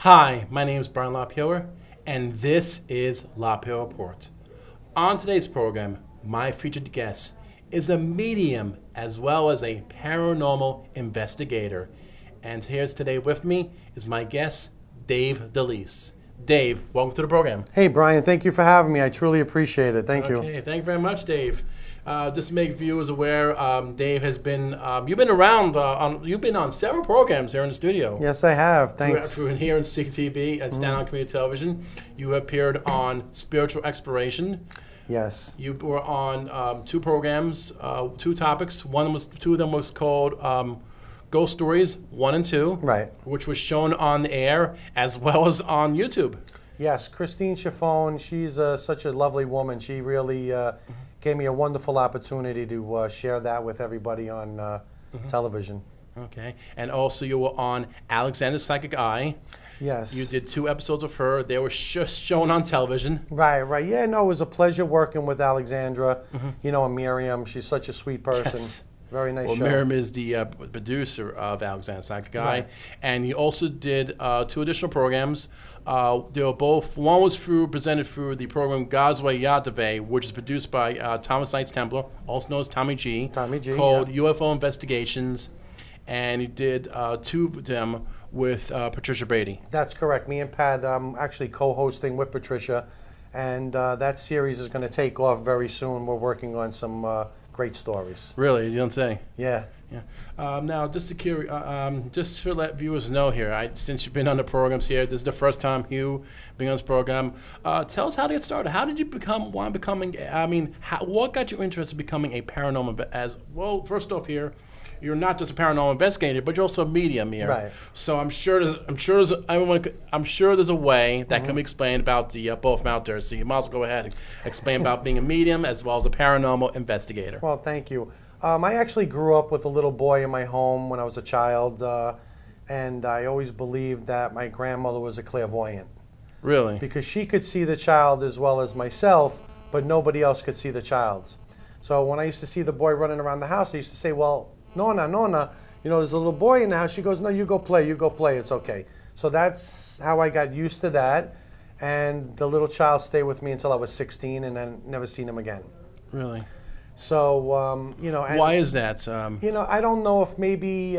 Hi, my name is Brian LPRR, and this is LPRR Report. On today's program, my featured guest is a medium as well as a paranormal investigator. And here's today with me is my guest, Dave DeLeese. Dave, welcome to the program. Hey, Brian, thank you for having me. I truly appreciate it. Thank you. Okay, thank you very much, Dave. Just to make viewers aware, Dave has been, you've been around, you've been on several programs here in the studio. Yes, I have. Thanks. Through here in CTV and Stand On Community Television. You appeared on Spiritual Exploration. Yes. You were on two programs, two topics. Two of them was called Ghost Stories 1 and 2. Right. Which was shown on the air as well as on YouTube. Yes, Christine Chiffon, she's such a lovely woman. She really gave me a wonderful opportunity to share that with everybody on television. Okay. And also you were on Alexander's Psychic Eye. Yes. You did 2 episodes of her. They were just shown on television. Right. Yeah, no, it was a pleasure working with Alexandra, and Miriam. She's such a sweet person. Yes. Very nice show. Miriam is the producer of Alexander's Psychic Eye. Right. And you also did 2 additional programs. They were both, one was presented through the program God's Way Yahweh, which is produced by Thomas Knights Templar, also known as Tommy G. Tommy G, called UFO Investigations. And you did 2 of them with Patricia Brady. That's correct. Me and Pat actually co-hosting with Patricia, and that series is going to take off very soon. We're working on some great stories. Really? You don't say? Yeah. Yeah. Now, just to let viewers know here, since you've been on the programs here, this is the first time you being on this program. Tell us how to get started. How did you what got you interested in becoming a paranormal? First off here, you're not just a paranormal investigator, but you're also a medium here. Right. So I'm sure there's a way that can be explained about the both of them out there. So you might as well go ahead and explain about being a medium as well as a paranormal investigator. Well, thank you. I actually grew up with a little boy in my home when I was a child, and I always believed that my grandmother was a clairvoyant. Really? Because she could see the child as well as myself, but nobody else could see the child. So when I used to see the boy running around the house, I used to say, well, Nona, there's a little boy in the house. She goes, no, you go play, it's okay. So that's how I got used to that, and the little child stayed with me until I was 16, and then never seen him again. Really? So, why is that? I don't know if maybe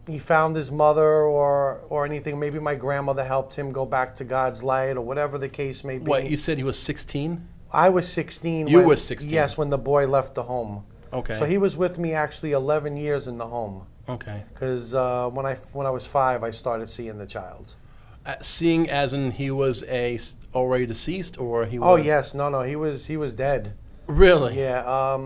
he found his mother or anything. Maybe my grandmother helped him go back to God's light or whatever the case may be. What, you said he was 16? I was 16. You were 16? Yes, when the boy left the home. Okay. So he was with me actually 11 years in the home. Okay. Because when I was 5, I started seeing the child. Seeing as in he was already deceased, or he was? Oh yes, no, he was dead. Really? Yeah.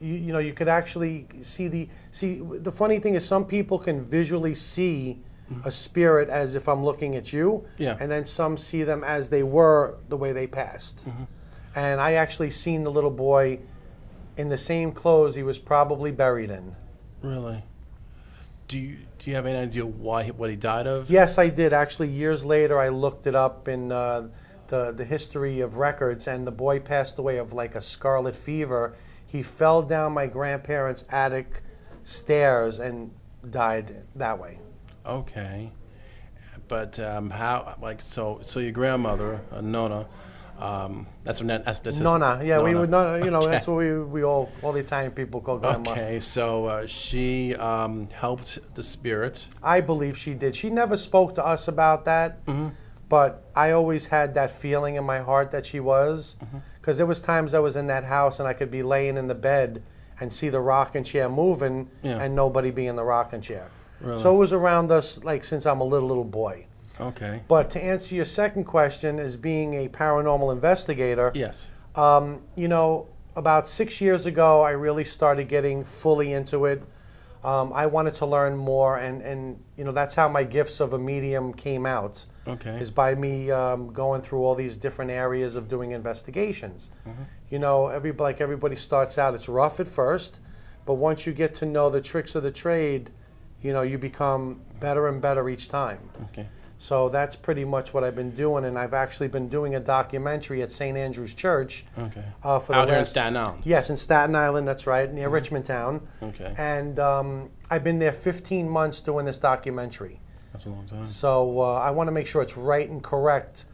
You could actually see the funny thing is some people can visually see a spirit as if I'm looking at you. Yeah. And then some see them as they were the way they passed. And I actually seen the little boy in the same clothes he was probably buried in. Really? Do you have any idea what he died of? Yes, I did. Actually, years later, I looked it up in the history of records, and the boy passed away of like a scarlet fever. He fell down my grandparents' attic stairs and died that way. Okay. But how? So your grandmother, Nona. That's Nona. Yeah, Nona. We would not. Okay. That's what we all the Italian people call grandma. Okay, so she helped the spirit. I believe she did. She never spoke to us about that, but I always had that feeling in my heart that she was, because there was times I was in that house and I could be laying in the bed and see the rocking chair moving and nobody be in the rocking chair. Really? So it was around us like since I'm a little boy. Okay. But to answer your second question, as being a paranormal investigator, yes. About 6 years ago, I really started getting fully into it. I wanted to learn more, and that's how my gifts of a medium came out. Okay. Is by me going through all these different areas of doing investigations. Everybody starts out, it's rough at first, but once you get to know the tricks of the trade, you become better and better each time. Okay. So that's pretty much what I've been doing, and I've actually been doing a documentary at St. Andrew's Church. Okay. Out here in Staten Island? Yes, in Staten Island, that's right, near Richmond Town. Okay. And I've been there 15 months doing this documentary. That's a long time. So I want to make sure it's right and correct,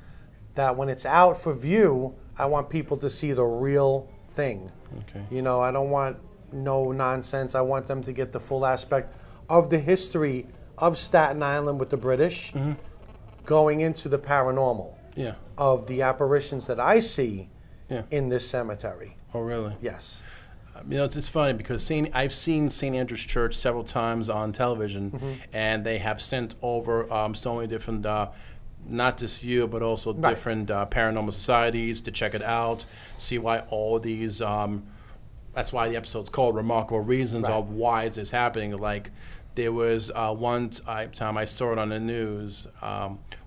that when it's out for view, I want people to see the real thing. Okay. You know, I don't want no nonsense. I want them to get the full aspect of the history of Staten Island with the British, going into the paranormal, Yeah. of the apparitions that I see Yeah. in this cemetery. Oh, really? Yes. You know, it's funny because I've seen St. Andrew's Church several times on television, and they have sent over so many different, not just you, but also Right. different paranormal societies to check it out, see why all these. That's why the episode's called "Remarkable Reasons" Right. of why is this happening. Like there was one time I saw it on the news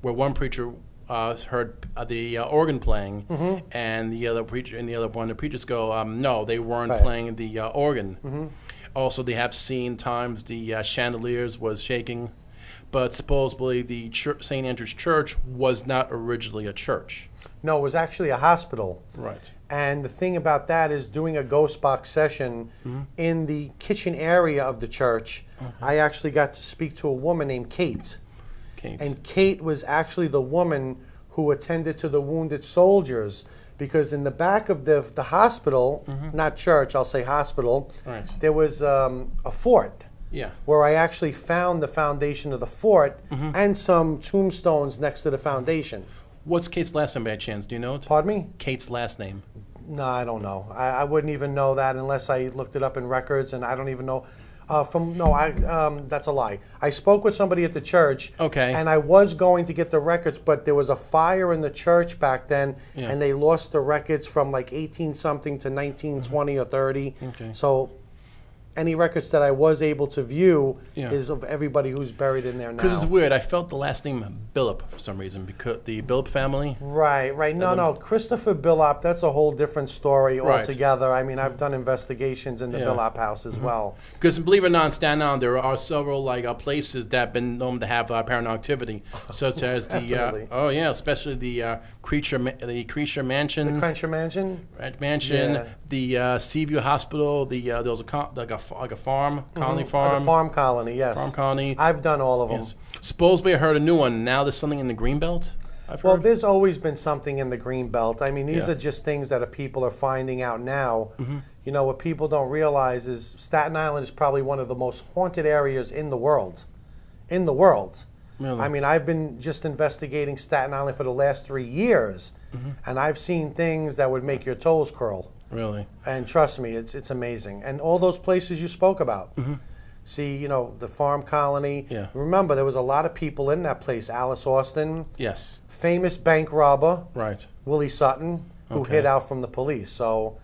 where one preacher heard the organ playing, and the other preacher and the other one, the preachers go, no, they weren't Right. playing the organ. Also, they have seen times the chandeliers was shaking, but supposedly the St. Andrew's Church was not originally a church. No, it was actually a hospital. Right. And the thing about that is, doing a ghost box session in the kitchen area of the church, I actually got to speak to a woman named Kate. Kate. And Kate was actually the woman who attended to the wounded soldiers, because in the back of the hospital, not church, I'll say hospital, Right. there was a fort. Yeah. Where I actually found the foundation of the fort and some tombstones next to the foundation. What's Kate's last name by chance? Do you know it? Pardon me? Kate's last name. No, I don't know. I wouldn't even know that unless I looked it up in records, and I don't even know. That's a lie. I spoke with somebody at the church. Okay. And I was going to get the records, but there was a fire in the church back then, Yeah. and they lost the records from like 18 something to 1920 or 30. Okay. So any records that I was able to view Yeah. is of everybody who's buried in there now. Because it's weird. I felt the last name Billop for some reason, because the Billop family. Right. No. Christopher Billop, that's a whole different story Right. altogether. I mean, I've done investigations in the Yeah. Billop house as well. Because believe it or not, in Staten Island, there are several places that have been known to have paranormal activity, such as Definitely. especially the Creature Mansion. The Crenshaw Mansion? Right, mansion, Yeah. the Seaview Hospital, there was a farm, colony farm, The farm colony, yes. farm colony. I've done all of them. Yes. Supposedly, I heard a new one. Now there's something in the Greenbelt. I've Well, heard. there's always been something in the green belt. I mean, these Yeah. are just things that people are finding out now. Mm-hmm. You know, what people don't realize is Staten Island is probably one of the most haunted areas in the world. In the world. Really? I mean, I've been just investigating Staten Island for the last 3 years, and I've seen things that would make your toes curl. Really? And trust me, it's amazing. And all those places you spoke about. See, you know, the farm colony. Yeah. Remember, there was a lot of people in that place. Alice Austin, Yes. famous bank robber, Right. Willie Sutton, who Okay. hid out from the police. So,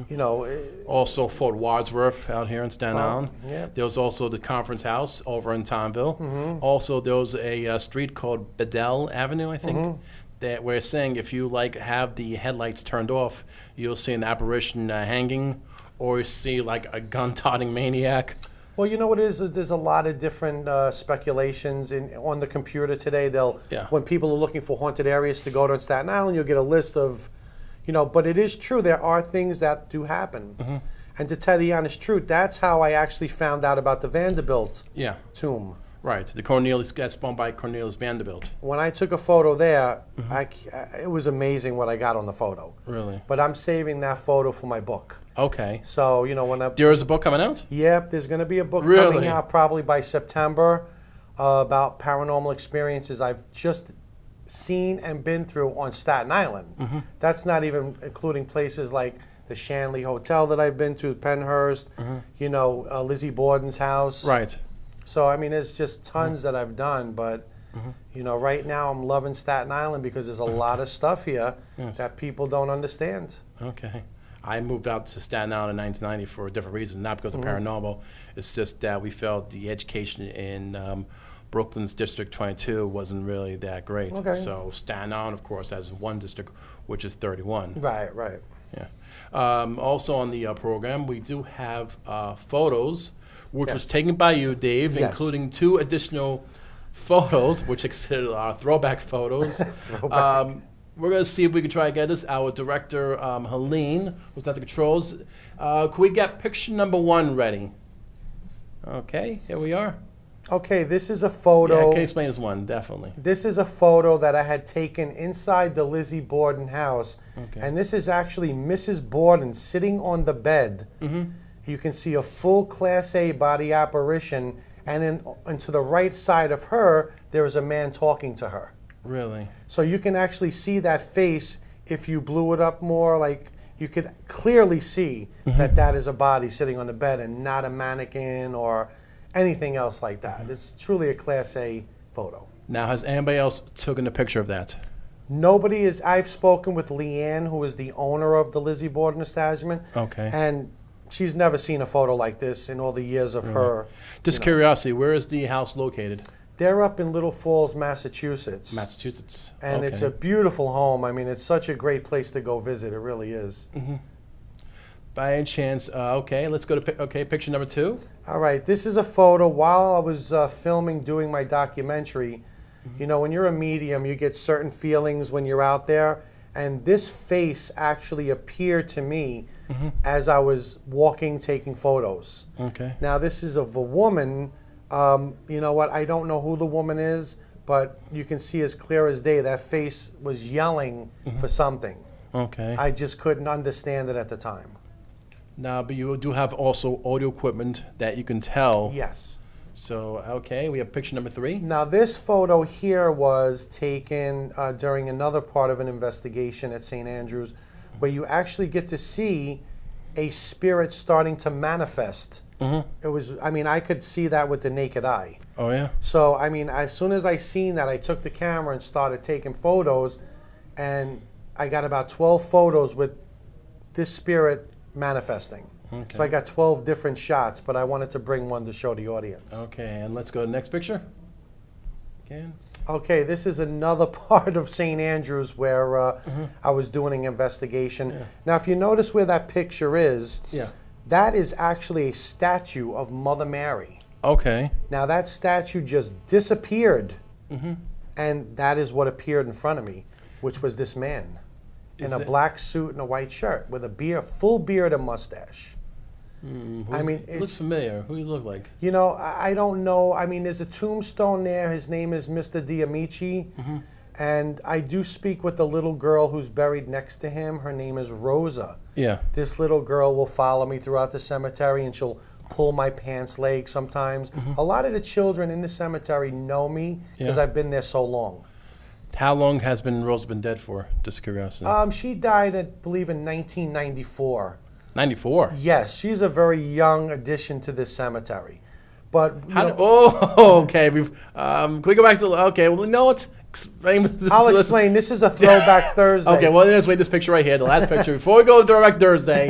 you know, Also, Fort Wadsworth out here in Staten Island. yeah. There was also the Conference House over in Townville. Also, there was a street called Bedell Avenue, I think, that we're saying if you have the headlights turned off, you'll see an apparition hanging, or you see like a gun-toting maniac. well, you know what it is? There's a lot of different speculations on the computer today. Yeah. When people are looking for haunted areas to go to in Staten Island, you'll get a list of, you know, but it is true. There are things that do happen. And to tell the honest truth, that's how I actually found out about the Vanderbilt Yeah. tomb. Right. The Cornelius got spawned by Cornelius Vanderbilt. When I took a photo there, it was amazing what I got on the photo. Really? But I'm saving that photo for my book. Okay. So, you know, when I... There is a book coming out? Yep, there's going to be a book Really? coming out probably by September about paranormal experiences I've just seen and been through on Staten Island. That's not even including places like the Shanley Hotel that I've been to, Penhurst, you know, Lizzie Borden's house. Right. So, I mean, there's just tons that I've done, but, you know, right now I'm loving Staten Island because there's a lot of stuff here Yes. that people don't understand. Okay. I moved out to Staten Island in 1990 for a different reason, not because of paranormal. It's just that we felt the education in Brooklyn's District 22 wasn't really that great. Okay. So Staten Island, of course, has one district, which is 31. Right, right. Yeah. Also on the program, we do have photos, which was Yes. taken by you, Dave, Yes. including 2 additional photos, which are throwback photos. Throwback. We're going to see if we can try to get this. Our director, Helene, who's at the controls. Can we get picture number 1 ready? Okay, here we are. Okay, this is a Yeah, photo. can you explain this one? Definitely. This is a photo that I had taken inside the Lizzie Borden house. Okay. And this is actually Mrs. Borden sitting on the bed. You can see a full Class A body apparition, and to the right side of her, there is a man talking to her. Really? So you can actually see that face if you blew it up more. Like, you could clearly see that that is a body sitting on the bed and not a mannequin or anything else like that. It's truly a Class A photo. Now, has anybody else taken a picture of that? Nobody is. I've spoken with Leanne, who is the owner of the Lizzie Borden establishment. Okay. And she's never seen a photo like this in all the years of her. Just curiosity, where is the house located? They're up in Little Falls, Massachusetts. Massachusetts. And okay. it's a beautiful home. I mean, it's such a great place to go visit. It really is. By any chance, okay, let's go to picture number 2. All right, this is a photo while I was filming, doing my documentary. You know, when you're a medium, you get certain feelings when you're out there. And this face actually appeared to me as I was walking, taking photos. Okay. Now, this is of a woman. You know what? I don't know who the woman is, but you can see as clear as day that face was yelling for something. Okay. I just couldn't understand it at the time. Now, but you do have also audio equipment that you can tell. Yes. So, okay, we have picture number 3. Now, this photo here was taken during another part of an investigation at St. Andrews, where you actually get to see a spirit starting to manifest. It was, I mean, I could see that with the naked eye. Oh, yeah? So, I mean, as soon as I seen that, I took the camera and started taking photos, and I got about 12 photos with this spirit manifesting. Okay. So I got 12 different shots, but I wanted to bring one to show the audience. Okay, and let's go to the next picture. Again. Okay, this is another part of St. Andrews where I was doing an investigation. Yeah. Now, if you notice where that picture is, Yeah. that is actually a statue of Mother Mary. Okay. Now, that statue just disappeared, and that is what appeared in front of me, which was this man in a black suit and a white shirt with a beard, full beard and mustache. I mean, It looks it's, familiar. Who do you look like? you know, I don't know. I mean, there's a tombstone there. His name is Mr. Diamici. And I do speak with the little girl who's buried next to him. Her name is Rosa. Yeah. This little girl will follow me throughout the cemetery, and she'll pull my pants leg sometimes. A lot of the children in the cemetery know me because Yeah. I've been there so long. How long has Rosa been dead for? Just curiosity. She died, I believe, in 1994. 94. Yes, she's a very young addition to this cemetery. But you know, Okay. Can we go back to okay? Well, no, it's explain. I'll explain. This is a throwback Thursday. Okay. Well, let's wait. This picture right here, the last picture. Before we go to throwback Thursday,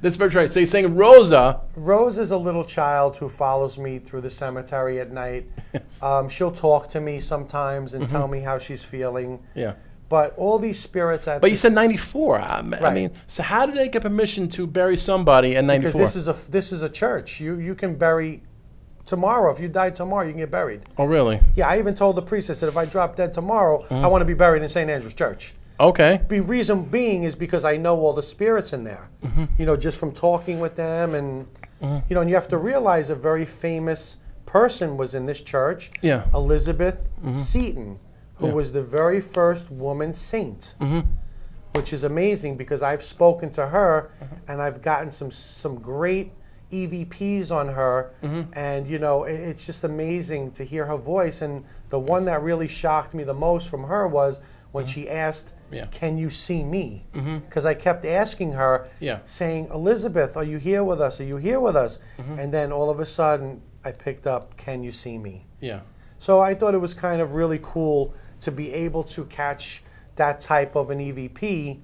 this picture right. So you're saying Rosa. Rose is a little child who follows me through the cemetery at night. She'll talk to me sometimes and tell me how she's feeling. Yeah. But all these spirits at But you said 94. I mean, so how did they get permission to bury somebody in 94? because this is a church. You can bury tomorrow. If you die tomorrow, you can get buried. Oh, really? Yeah, I even told the priest, I said, if I drop dead tomorrow, I want to be buried in St. Andrew's Church. Okay. The reason being is because I know all the spirits in there. You know, just from talking with them, and you know, and you have to realize a very famous person was in this church. Yeah. Elizabeth Seton, who was the very first woman saint, which is amazing because I've spoken to her and I've gotten some great EVPs on her, and you know, it's just amazing to hear her voice. And the one that really shocked me the most from her was when she asked, "Can you see me?" Because I kept asking her, saying, "Elizabeth, are you here with us? Are you here with us?" And then all of a sudden, I picked up, "Can you see me?" Yeah. So I thought it was kind of really cool to be able to catch that type of an EVP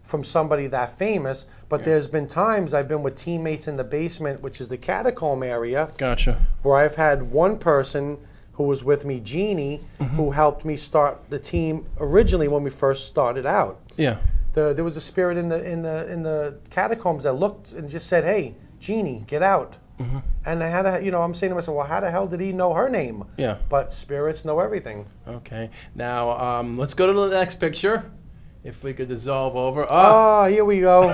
from somebody that famous. But there's been times I've been with teammates in the basement, which is the catacomb area. Gotcha. Where I've had one person who was with me, Jeannie, who helped me start the team originally when we first started out. Yeah. There was a spirit in the catacombs that looked and just said, "Hey, Jeannie, get out." And I had to, you know, I'm saying to myself, well, how the hell did he know her name? Yeah. But spirits know everything. Okay. Now, let's go to the next picture. If we could dissolve over. Oh, here we go.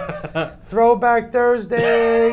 Throwback Thursday.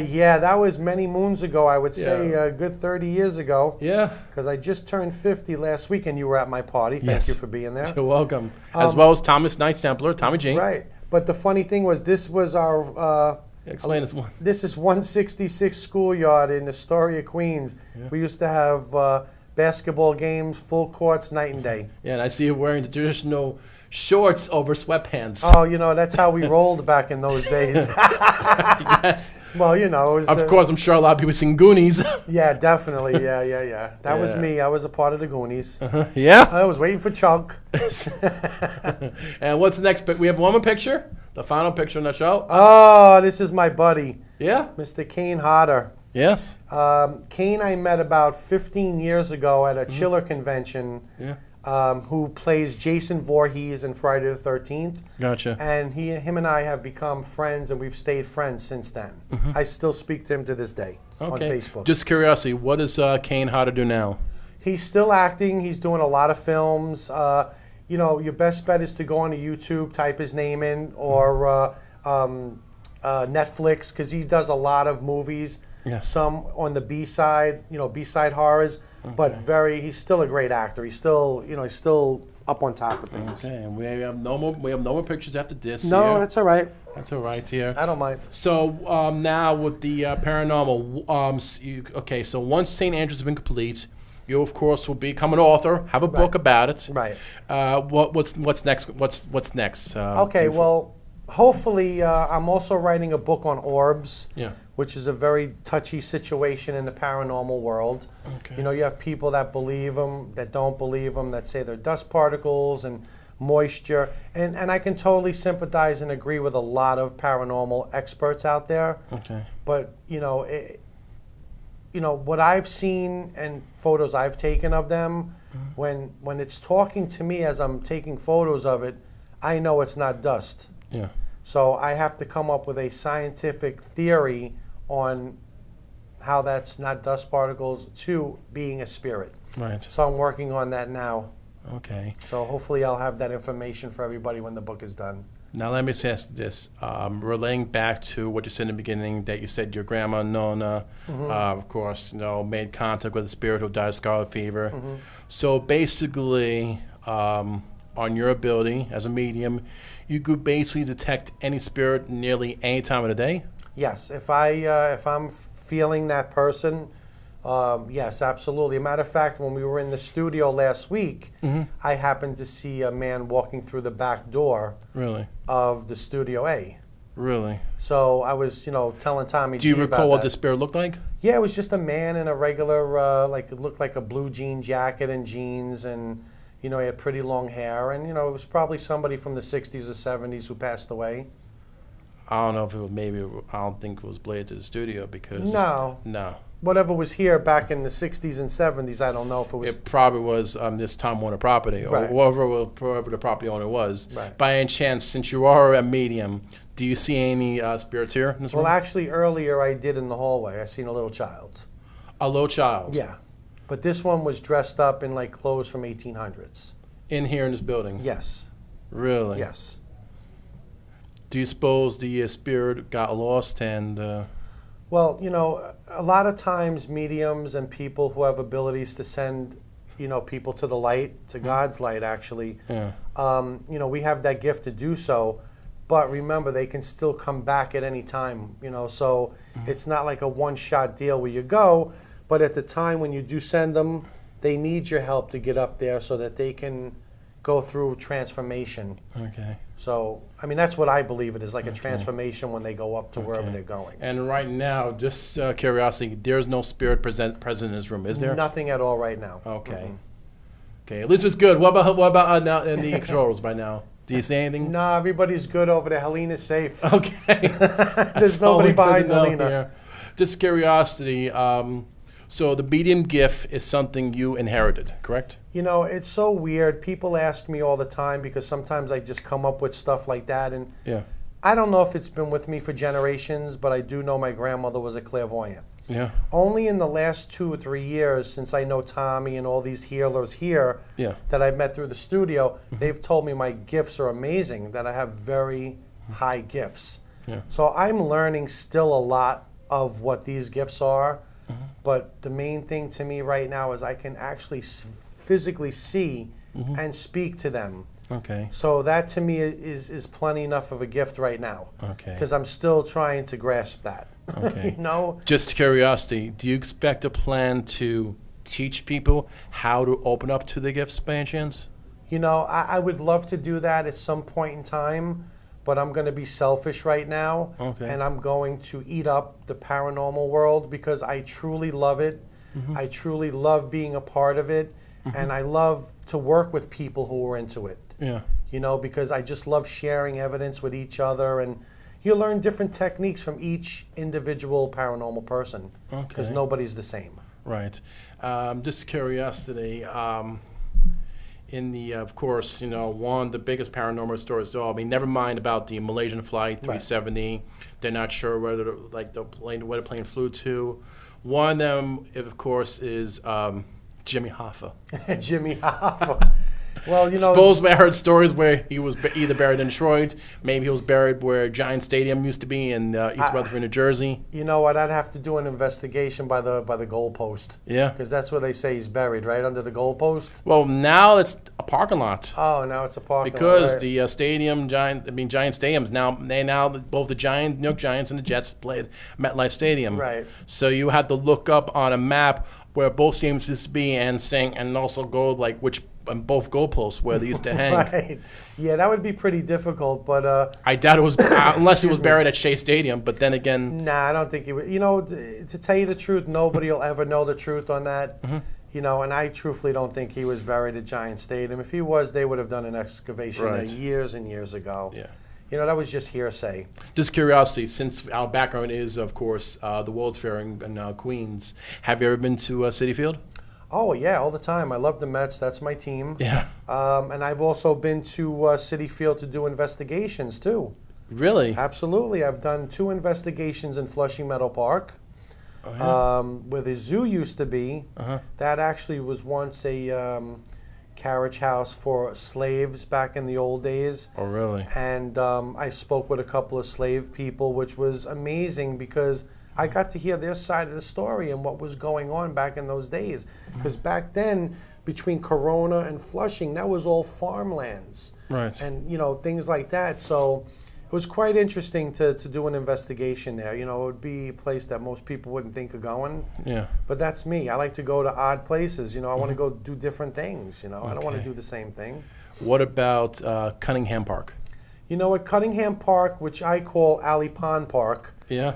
Yeah, that was many moons ago. I would say Yeah. a good 30 years ago. Yeah. Because I just turned 50 last week, and you were at my party. Thank Yes. you for being there. You're welcome. As well as Thomas Knights Templar, Tommy G. Right. But the funny thing was, this was our... Explain this one. This is 166 Schoolyard in Astoria, Queens. Yeah. We used to have basketball games, full courts, night and day. Yeah, and I see you wearing the traditional shorts over sweatpants. Oh, you know, that's how we rolled back in those days. Yes. Well, you know, it was Of course, I'm sure a lot of people sing Goonies. Yeah, definitely. Yeah. That was Yeah. me. I was a part of the Goonies. Yeah. I was waiting for Chunk. And what's next? We have one more picture. The final picture in the show. Oh, this is my buddy, Yeah. Mr. Kane Hodder. Yes. Kane I met about 15 years ago at a Chiller convention, Yeah. who plays Jason Voorhees in Friday the 13th. Gotcha. And him and I have become friends, and we've stayed friends since then. I still speak to him to this day on Facebook. Just curiosity, what does Kane Hodder do now? He's still acting. He's doing a lot of films. You know, your best bet is to go onto YouTube, type his name in, or Netflix, because he does a lot of movies. Yeah. Some on the B side, you know, B-side horrors, but he's still a great actor. He's still, you know, he's still up on top of things. Okay, and we have no more pictures after this. No, here. that's all right. That's all right here. I don't mind. So now with the paranormal, so once St. Andrews has been complete, you of course will become an author, have a book about it. Right. What's next? What's next? Okay, well, hopefully, I'm also writing a book on orbs. Yeah. Which is a very touchy situation in the paranormal world. Okay. You know, you have people that believe them, that don't believe them, that say they're dust particles and moisture. And I can totally sympathize and agree with a lot of paranormal experts out there. Okay. But, you know, what I've seen and photos I've taken of them, when it's talking to me as I'm taking photos of it, I know it's not dust. Yeah. So I have to come up with a scientific theory on how that's not dust particles to being a spirit. Right. So I'm working on that now. Okay. So hopefully I'll have that information for everybody when the book is done. Now let me just ask this, relaying back to what you said in the beginning, that you said your grandma Nona, of course, you know, made contact with a spirit who died of scarlet fever. So basically, on your ability as a medium, you could basically detect any spirit nearly any time of the day? Yes, if I'm feeling that person, yes, absolutely. As a matter of fact, when we were in the studio last week, I happened to see a man walking through the back door Really? of the Studio A. Really? So I was, you know, telling Tommy Do you G recall about what that. the spirit looked like? Yeah, it was just a man in a regular, it looked like a blue jean jacket and jeans, and, you know, he had pretty long hair, and, you know, it was probably somebody from the 60s or 70s who passed away. I don't know if it was I don't think it was bladed to the studio because... No. No. Whatever was here back in the 60s and 70s, I don't know if it was... It probably was this Time Warner property, or Right. whoever the property owner was. Right. By any chance, since you are a medium, do you see any spirits here in this Well, room? actually, earlier I did in the hallway. I seen a little child. A little child? Yeah. But this one was dressed up in, like, clothes from 1800s. In here in this building? Yes. Really? Yes. Do you suppose the spirit got lost and... Well, you know, a lot of times mediums and people who have abilities to send, you know, people to the light, to God's light, actually, Yeah. you know, we have that gift to do so. But remember, they can still come back at any time, you know, so it's not like a one-shot deal where you go. But at the time when you do send them, they need your help to get up there so that they can go through transformation. Okay. So, I mean, that's what I believe it is, like a transformation when they go up to wherever they're going. And right now, just curiosity, there's no spirit present in this room, is there? Nothing at all right now. Okay. Okay, at least it's good. What about now in the controls by now? Do you see anything? No, everybody's good over there. Helena's safe. Okay. There's nobody behind Helena. Here. Just curiosity. So the medium gift is something you inherited, correct? You know, it's so weird. People ask me all the time because sometimes I just come up with stuff like that. And Yeah. I don't know if it's been with me for generations, but I do know my grandmother was a clairvoyant. Yeah. Only in the last 2 or 3 years, since I know Tommy and all these healers here Yeah. that I've met through the studio, they've told me my gifts are amazing, that I have very high gifts. Yeah. So I'm learning still a lot of what these gifts are. But the main thing to me right now is I can actually physically see and speak to them. Okay. So that to me is plenty enough of a gift right now. Okay. Because I'm still trying to grasp that. Okay. You know? Just curiosity, do you expect a plan to teach people how to open up to the gifts by any chance? You know, I would love to do that at some point in time, but I'm going to be selfish right now. Okay. And I'm going to eat up the paranormal world because I truly love it. I truly love being a part of it. And I love to work with people who are into it. Yeah. You know, because I just love sharing evidence with each other, and you learn different techniques from each individual paranormal person because Okay. nobody's the same. Right. Just curiosity. In the, of course, you know, one of the biggest paranormal stories of all. I mean, never mind about the Malaysian flight 370. They're not sure whether where the plane flew to. One of them, of course, is Jimmy Hoffa. Jimmy Hoffa. Well, you know, Supposedly, I heard stories where he was either buried in Detroit, maybe he was buried where Giant Stadium used to be in East Rutherford, New Jersey. you know what? I'd have to do an investigation by the goalpost. Yeah. Because that's where they say he's buried, right under the goalpost. Well, now it's a parking lot. Oh, now it's a parking lot. Because Right. the Giant Stadiums now both the New York Giants and the Jets play at MetLife Stadium. Right. So you had to look up on a map where both stadiums used to be and also go like which on both goalposts where they used to hang. Right. Yeah, that would be pretty difficult, but I doubt it was unless he was buried at Shea Stadium. But then again, nah, I don't think he would. You know, to tell you the truth, nobody will ever know the truth on that. You know, and I truthfully don't think he was buried at Giant Stadium. If he was, they would have done an excavation Right. years and years ago. yeah. You know, that was just hearsay. Just curiosity, since our background is, of course, the World's Fair in Queens. Have you ever been to Citi Field? Oh, yeah, all the time. I love the Mets. That's my team. Yeah. And I've also been to Citi Field to do investigations, too. Really? Absolutely. I've done 2 investigations in Flushing Meadow Park, Oh, yeah. where the zoo used to be. That actually was once a carriage house for slaves back in the old days. Oh, really? And I spoke with a couple of slave people, which was amazing because I got to hear their side of the story and what was going on back in those days. Because back then, between Corona and Flushing, that was all farmlands. Right. And, you know, things like that. So it was quite interesting to do an investigation there. You know, it would be a place that most people wouldn't think of going. Yeah. But that's me. I like to go to odd places. You know, I want to go do different things. You know, I don't want to Okay. do the same thing. What about Cunningham Park? You know, at Cunningham Park, which I call Alley Pond Park, Yeah.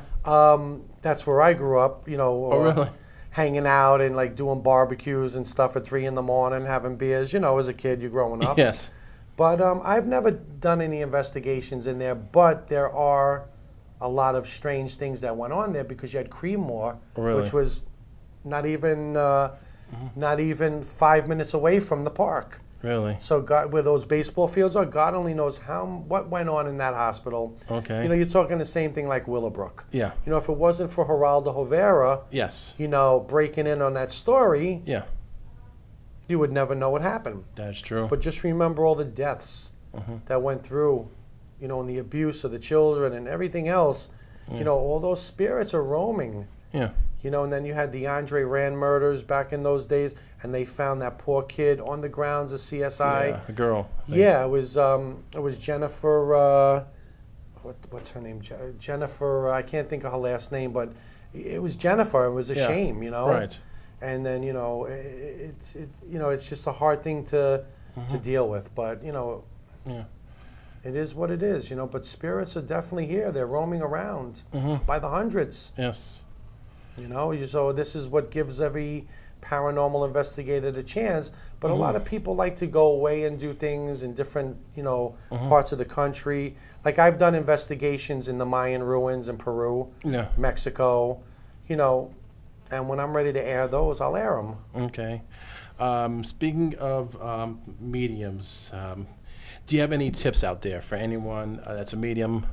that's where I grew up, you know, Oh, really? hanging out and like doing barbecues and stuff at 3 in the morning, having beers, you know, as a kid, you're growing up. Yes. But I've never done any investigations in there, but there are a lot of strange things that went on there because you had Creedmoor, Really? which was not even 5 minutes away from the park. Really? So God, where those baseball fields are, God only knows what went on in that hospital. Okay. You know, you're talking the same thing like Willowbrook. Yeah. You know, if it wasn't for Geraldo Rivera, Yes. you know, breaking in on that story, Yeah. you would never know what happened. That's true. But just remember all the deaths that went through, you know, and the abuse of the children and everything else. You know, all those spirits are roaming. Yeah. You know, and then you had the Andre Rand murders back in those days, and they found that poor kid on the grounds of CSI. Yeah. A girl. I think. Yeah, it was Jennifer. What's her name? Jennifer. I can't think of her last name, but it was Jennifer. It was a Yeah. shame, you know. Right. And then you know, it's just a hard thing to deal with. But you know, Yeah. it is what it is, you know. But spirits are definitely here. They're roaming around by the hundreds. Yes. You know, so this is what gives every paranormal investigator the chance. But a lot of people like to go away and do things in different, you know, parts of the country. Like I've done investigations in the Mayan ruins in Peru, Yeah. Mexico, you know, and when I'm ready to air those, I'll air them. Okay. Speaking of mediums, do you have any tips out there for anyone that's a medium?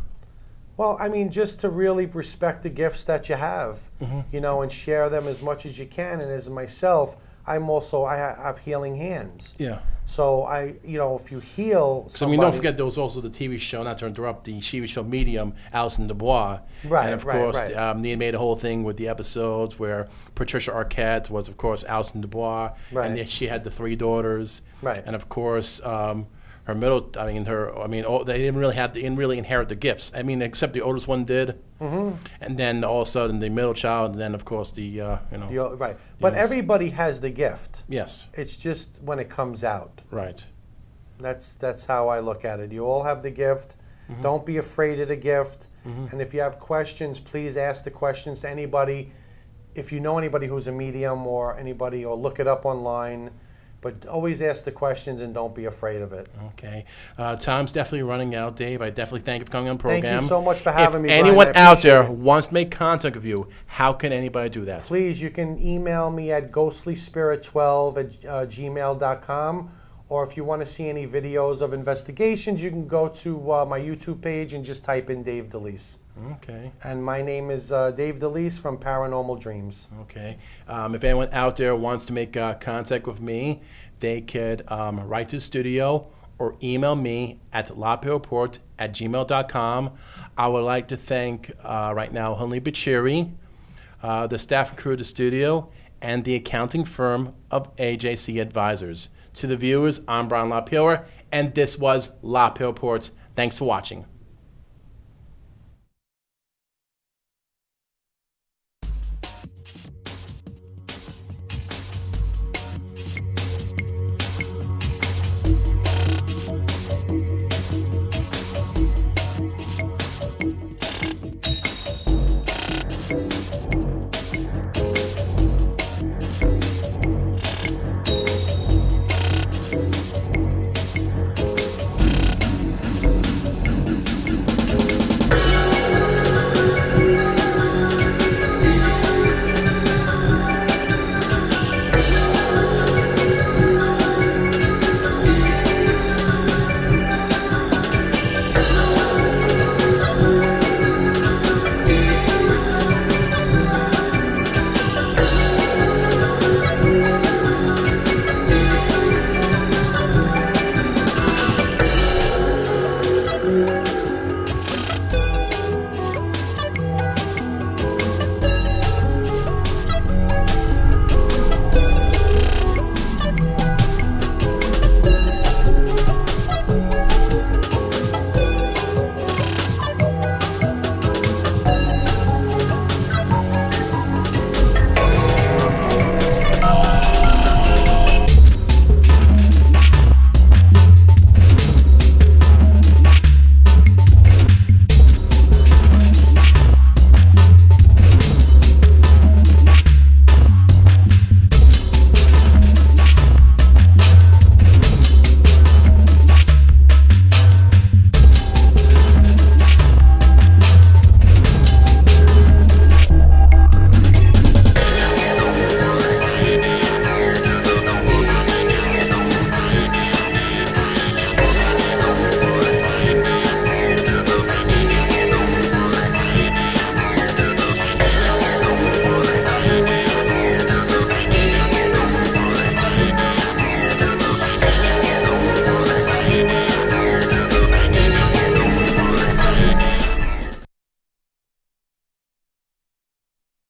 Well, I mean, just to really respect the gifts that you have, you know, and share them as much as you can. And as myself, I have healing hands. Yeah. So if you heal So somebody, don't forget there was also the TV show, not to interrupt, the TV show Medium, Alison Dubois. Right, and of right, course, right. Nia made a whole thing with the episodes where Patricia Arquette was, of course, Alison Dubois, Right. and she had the 3 daughters, Right. and of course, her middle, they didn't really inherit the gifts. I mean, except the oldest one did, and then all of a sudden the middle child, and then of course right. But Yes. everybody has the gift. yes, It's just when it comes out. right. That's how I look at it. You all have the gift. Don't be afraid of the gift. And if you have questions, please ask the questions to anybody. If you know anybody who's a medium or anybody, or look it up online. But always ask the questions and don't be afraid of it. Okay. Time's definitely running out, Dave. I definitely thank you for coming on the program. Thank you so much for having me, If Brian. anyone I out there appreciate it. wants to make contact with you, how can anybody do that? Please, you can email me at ghostlyspirit12@gmail.com. Or if you want to see any videos of investigations, you can go to my YouTube page and just type in Dave DeLeese. Okay. And my name is Dave DeLeese from Paranormal Dreams. Okay. If anyone out there wants to make contact with me, they could write to the studio or email me at LPRR2@gmail.com. I would like to thank right now Hunley Bachiri, the staff and crew of the studio, and the accounting firm of AJC Advisors. To the viewers, I'm Brian LaPierre, and this was LaPierre Reports. Thanks for watching.